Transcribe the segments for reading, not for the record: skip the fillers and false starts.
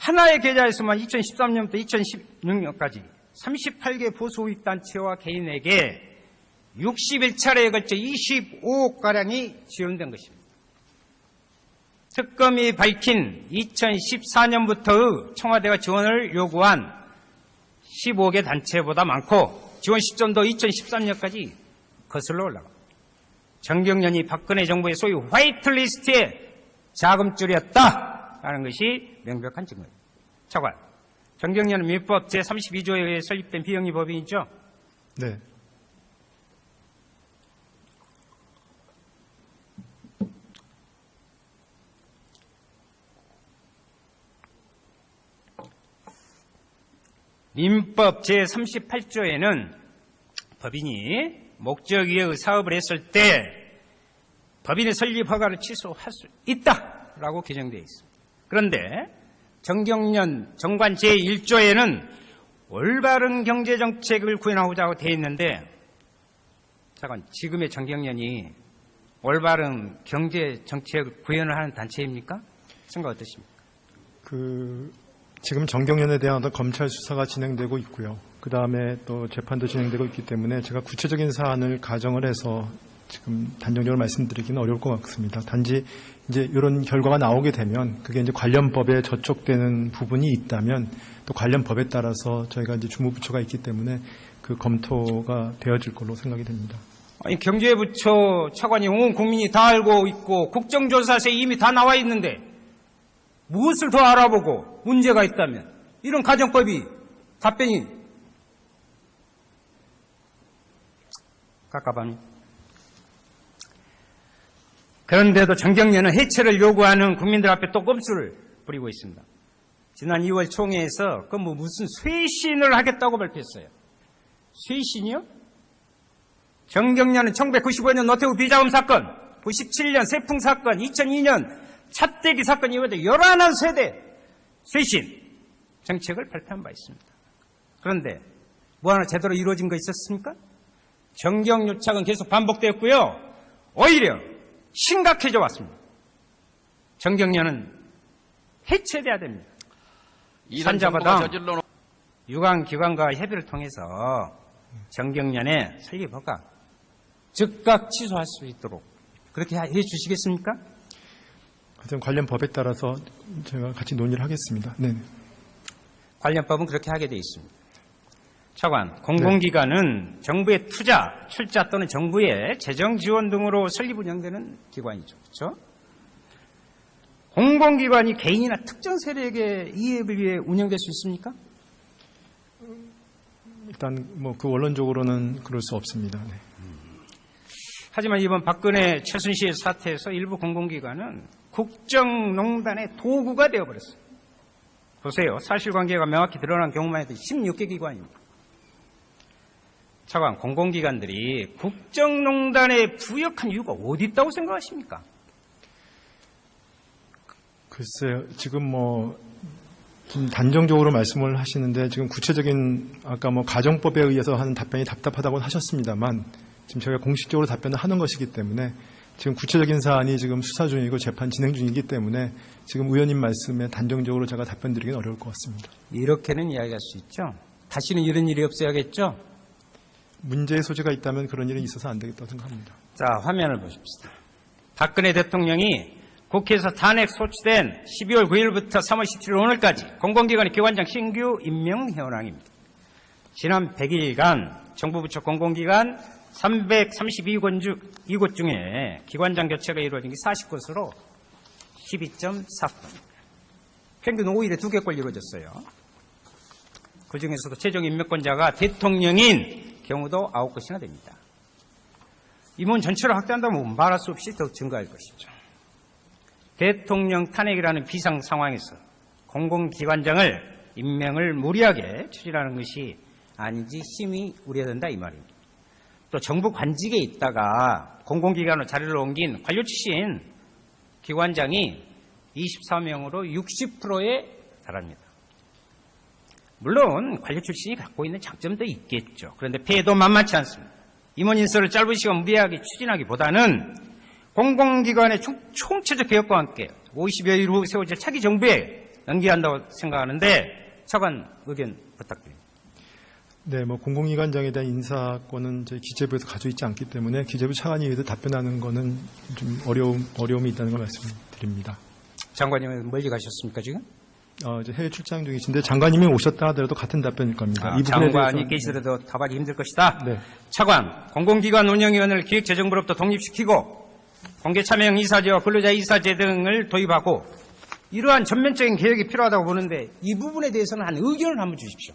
하나의 계좌에서만 2013년부터 2016년까지 38개 보수우익단체와 개인에게 61차례에 걸쳐 25억가량이 지원된 것입니다. 특검이 밝힌 2014년부터의 청와대가 지원을 요구한 15개 단체보다 많고 지원 시점도 2013년까지 거슬러 올라갑니다. 정경련이 박근혜 정부의 소위 화이트리스트의 자금줄이었다라는 것이 명백한 증거입니다. 차관, 정경련은 민법 제32조에 의해 설립된 비영리 법인이죠? 네. 민법 제38조에는 법인이 목적 이외의 사업을 했을 때 법인의 설립 허가를 취소할 수 있다라고 규정되어 있습니다. 그런데 정경련 정관 제1조에는 올바른 경제정책을 구현하고자 되어 있는데, 잠깐, 지금의 정경련이 올바른 경제정책을 구현을 하는 단체입니까? 생각 어떠십니까? 지금 정경련에 대한 어떤 검찰 수사가 진행되고 있고요. 그 다음에 또 재판도 진행되고 있기 때문에 제가 구체적인 사안을 가정을 해서 지금 단정적으로 말씀드리기는 어려울 것 같습니다. 단지 이제 이런 결과가 나오게 되면 그게 이제 관련 법에 저촉되는 부분이 있다면 또 관련 법에 따라서 저희가 이제 주무부처가 있기 때문에 그 검토가 되어질 걸로 생각이 됩니다. 아니, 경제부처 차관이 온 국민이 다 알고 있고 국정조사서에 이미 다 나와 있는데 무엇을 더 알아보고 문제가 있다면 이런 가정법이 답변이 깝깝합니다. 그런데도 정경련은 해체를 요구하는 국민들 앞에 또 꼼수를 부리고 있습니다. 지난 2월 총회에서 무슨 쇄신을 하겠다고 발표했어요. 쇄신이요? 정경련은 1995년 노태우 비자금 사건, 97년 세풍 사건, 2002년 차떼기 사건 이후에 11세대 쇄신 정책을 발표한 바 있습니다. 그런데 뭐 하나 제대로 이루어진 거 있었습니까? 정경유착은 계속 반복되었고요. 오히려 심각해져 왔습니다. 정경련은 해체돼야 됩니다. 산자마당 유관기관과 협의를 통해서 정경련의 설립 허가 즉각 취소할 수 있도록 그렇게 해 주시겠습니까? 하여튼 관련 법에 따라서 제가 같이 논의를 하겠습니다. 네. 관련법은 그렇게 하게 되어 있습니다. 차관, 공공기관은 정부의 투자, 출자 또는 정부의 재정 지원 등으로 설립 운영되는 기관이죠. 그렇죠? 공공기관이 개인이나 특정 세력의 이익을 위해 운영될 수 있습니까? 일단 그 원론적으로는 그럴 수 없습니다. 네. 하지만 이번 박근혜 최순실 사태에서 일부 공공기관은 국정농단의 도구가 되어버렸어요. 보세요. 사실관계가 명확히 드러난 경우만 해도 16개 기관입니다. 차관, 공공기관들이 국정농단에 부역한 이유가 어디 있다고 생각하십니까? 글쎄요. 지금 좀 단정적으로 말씀을 하시는데 지금 구체적인 아까 가정법에 의해서 하는 답변이 답답하다고 하셨습니다만 지금 제가 공식적으로 답변을 하는 것이기 때문에 지금 구체적인 사안이 지금 수사 중이고 재판 진행 중이기 때문에 지금 의원님 말씀에 단정적으로 제가 답변 드리기는 어려울 것 같습니다. 이렇게는 이야기할 수 있죠. 다시는 이런 일이 없어야겠죠. 문제의 소지가 있다면 그런 일이 있어서 안 되겠다고 생각합니다. 자, 화면을 보십시다. 박근혜 대통령이 국회에서 탄핵 소추된 12월 9일부터 3월 17일 오늘까지 공공기관의 기관장 신규 임명 현황입니다. 지난 100일간 정부 부처 공공기관 332곳 중에 기관장 교체가 이루어진 게 40곳으로 12.4%입니다. 평균 5일에 2개꼴 이루어졌어요. 그중에서도 최종 임명권자가 대통령인 경우도 9곳이나 됩니다. 임원 전체를 확대한다면 말할 수 없이 더 증가할 것이죠. 대통령 탄핵이라는 비상 상황에서 공공기관장을 임명을 무리하게 추진하는 것이 아닌지 심히 우려된다 이 말입니다. 또 정부 관직에 있다가 공공기관으로 자리를 옮긴 관료 출신 기관장이 24명으로 60%에 달합니다. 물론 관료 출신이 갖고 있는 장점도 있겠죠. 그런데 폐해도 만만치 않습니다. 임원 인사를 짧은 시간 무리하게 추진하기보다는 공공기관의 총체적 개혁과 함께 50여일 후 세워질 차기 정부의 연기한다고 생각하는데 차관 의견 부탁드립니다. 네, 공공기관장에 대한 인사권은 저희 기재부에서 가지고 있지 않기 때문에 기재부 차관이 의해서 답변하는 거는 좀 어려움이 있다는 걸 말씀드립니다. 장관님은 멀리 가셨습니까 지금? 이제 해외 출장 중이신데 장관님이 오셨다 하더라도 같은 답변일 겁니다. 이 부분에 장관이 대해서 계시더라도 답하기 힘들 것이다. 네. 차관, 공공기관 운영위원회를 기획재정부로부터 독립시키고 공개참여형 이사제와 근로자 이사제 등을 도입하고 이러한 전면적인 개혁이 필요하다고 보는데 이 부분에 대해서는 한 의견을 한번 주십시오.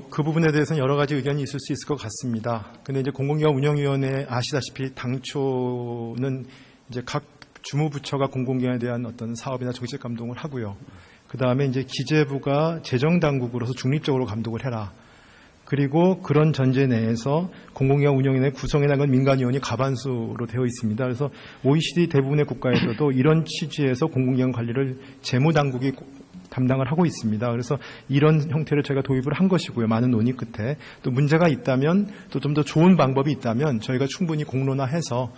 그 부분에 대해서는 여러 가지 의견이 있을 수 있을 것 같습니다. 근데 이제 공공기관 운영위원회 아시다시피 당초는 이제 각 주무부처가 공공기관에 대한 어떤 사업이나 정책 감독을 하고요. 그 다음에 이제 기재부가 재정당국으로서 중립적으로 감독을 해라. 그리고 그런 전제 내에서 공공기관 운영위원회 구성에 나간 민간위원이 과반수로 되어 있습니다. 그래서 OECD 대부분의 국가에서도 이런 취지에서 공공기관 관리를 재무당국이 담당을 하고 있습니다. 그래서 이런 형태를 저희가 도입을 한 것이고요. 많은 논의 끝에 또 문제가 있다면 또 좀 더 좋은 방법이 있다면 저희가 충분히 공론화해서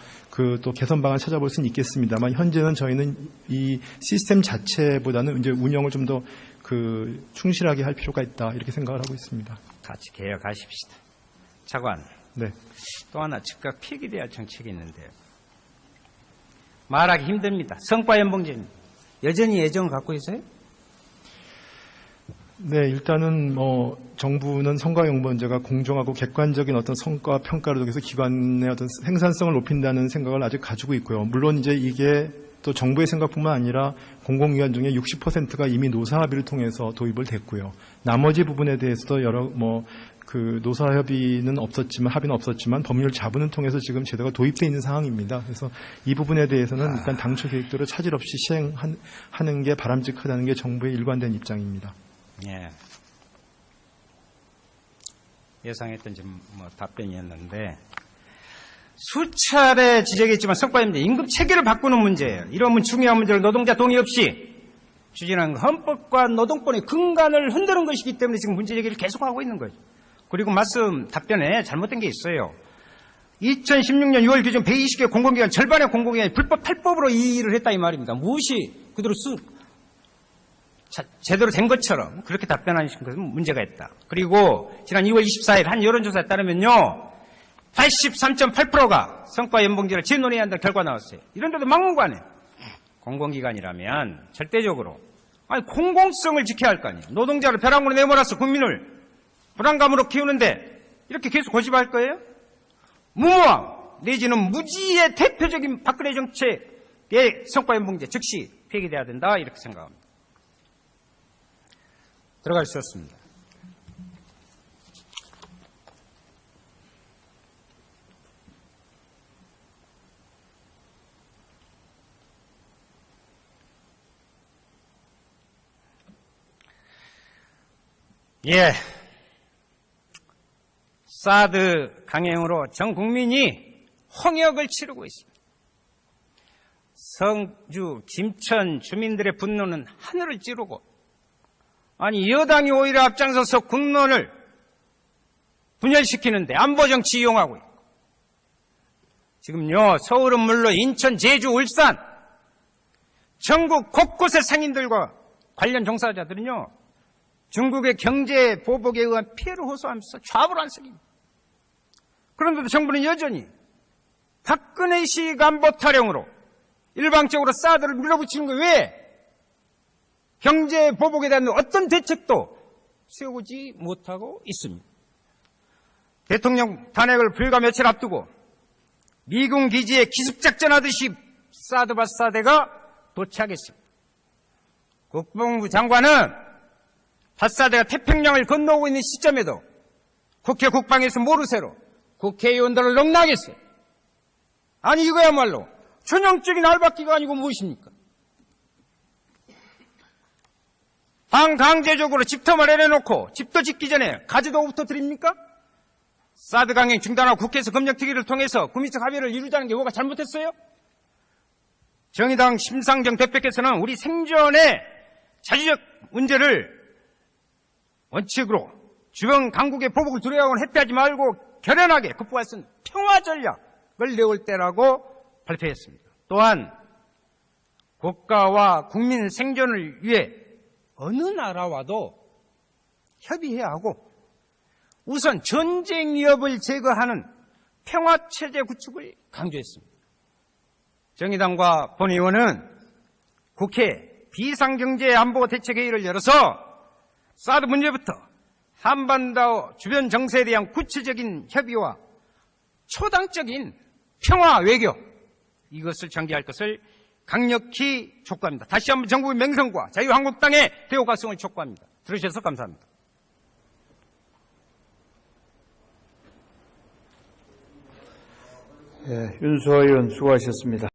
또 개선 방안을 찾아볼 수는 있겠습니다만 현재는 저희는 이 시스템 자체보다는 이제 운영을 좀 더 충실하게 할 필요가 있다 이렇게 생각을 하고 있습니다. 같이 개혁하십시다. 차관. 네. 또 하나 즉각 폐기돼야 할 정책이 있는데 말하기 힘듭니다. 성과연봉제입니다. 여전히 애정을 갖고 있어요? 네, 일단은 정부는 성과연봉제가 공정하고 객관적인 어떤 성과 평가를 통해서 기관의 어떤 생산성을 높인다는 생각을 아직 가지고 있고요. 물론 이제 이게 또 정부의 생각뿐만 아니라 공공기관 중에 60%가 이미 노사합의를 통해서 도입을 됐고요. 나머지 부분에 대해서도 여러 노사합의는 없었지만 법률 자문을 통해서 지금 제도가 도입되어 있는 상황입니다. 그래서 이 부분에 대해서는 일단 당초 계획대로 차질 없이 시행하는 게 바람직하다는 게 정부의 일관된 입장입니다. 예. 예상했던 답변이었는데 수차례 지적했지만 성과입니다. 임금 체계를 바꾸는 문제예요. 이런 중요한 문제를 노동자 동의 없이 추진한 헌법과 노동권의 근간을 흔드는 것이기 때문에 지금 문제 제기를 계속하고 있는 거죠. 그리고 답변에 잘못된 게 있어요. 2016년 6월 기준 120개 공공기관 절반의 공공기관이 불법 탈법으로 이 일을 했다 이 말입니다. 무엇이 그대로 제대로 된 것처럼 그렇게 답변하신 것은 문제가 있다. 그리고 지난 2월 24일 한 여론조사에 따르면요. 83.8%가 성과연봉제를 재논의해야 한다는 결과 나왔어요. 이런데도 막무가내. 공공기관이라면 절대적으로 공공성을 지켜야 할 거 아니에요. 노동자를 벼랑으로 내몰아서 국민을 불안감으로 키우는데 이렇게 계속 고집할 거예요? 무모함 내지는 무지의 대표적인 박근혜 정책의 성과연봉제 즉시 폐기돼야 된다 이렇게 생각합니다. 들어갈 수 없습니다. 예. 사드 강행으로 전 국민이 홍역을 치르고 있습니다. 성주, 김천 주민들의 분노는 하늘을 찌르고 여당이 오히려 앞장서서 국론을 분열시키는데 안보정치 이용하고 있고 지금요 서울은 물론 인천, 제주, 울산 전국 곳곳의 상인들과 관련 종사자들은요 중국의 경제 보복에 의한 피해를 호소하면서 좌불안석입니다. 그런데도 정부는 여전히 박근혜식 안보 타령으로 일방적으로 사드를 밀어붙이는 거예요. 왜? 경제 보복에 대한 어떤 대책도 세우지 못하고 있습니다. 대통령 탄핵을 불과 며칠 앞두고 미군 기지에 기습작전하듯이 사드 밧사대가 도착했습니다. 국방부 장관은 밧사대가 태평양을 건너오고 있는 시점에도 국회 국방에서 모르쇠로 국회의원들을 농락했어요. 이거야말로 전형적인 알박기가 아니고 무엇입니까? 반강제적으로 집터만 해놓고 집도 짓기 전에 가지도부터 드립니까? 사드 강행 중단하고 국회에서 검역특위를 통해서 국민적 합의를 이루자는 게 뭐가 잘못했어요? 정의당 심상정 대표께서는 우리 생존의 자주적 문제를 원칙으로 주변 강국의 보복을 두려워하고는 회피하지 말고 결연하게 극복할 수 있는 평화 전략을 내올 때라고 발표했습니다. 또한 국가와 국민 생존을 위해 어느 나라와도 협의해야 하고 우선 전쟁 위협을 제거하는 평화체제 구축을 강조했습니다. 정의당과 본의원은 국회 비상경제안보대책회의를 열어서 사드 문제부터 한반도 주변 정세에 대한 구체적인 협의와 초당적인 평화 외교 이것을 전개할 것을 강력히 촉구합니다. 다시 한번 정부의 맹성과 자유한국당의 대우가성을 촉구합니다. 들으셔서 감사합니다. 윤수호 의원 수고하셨습니다.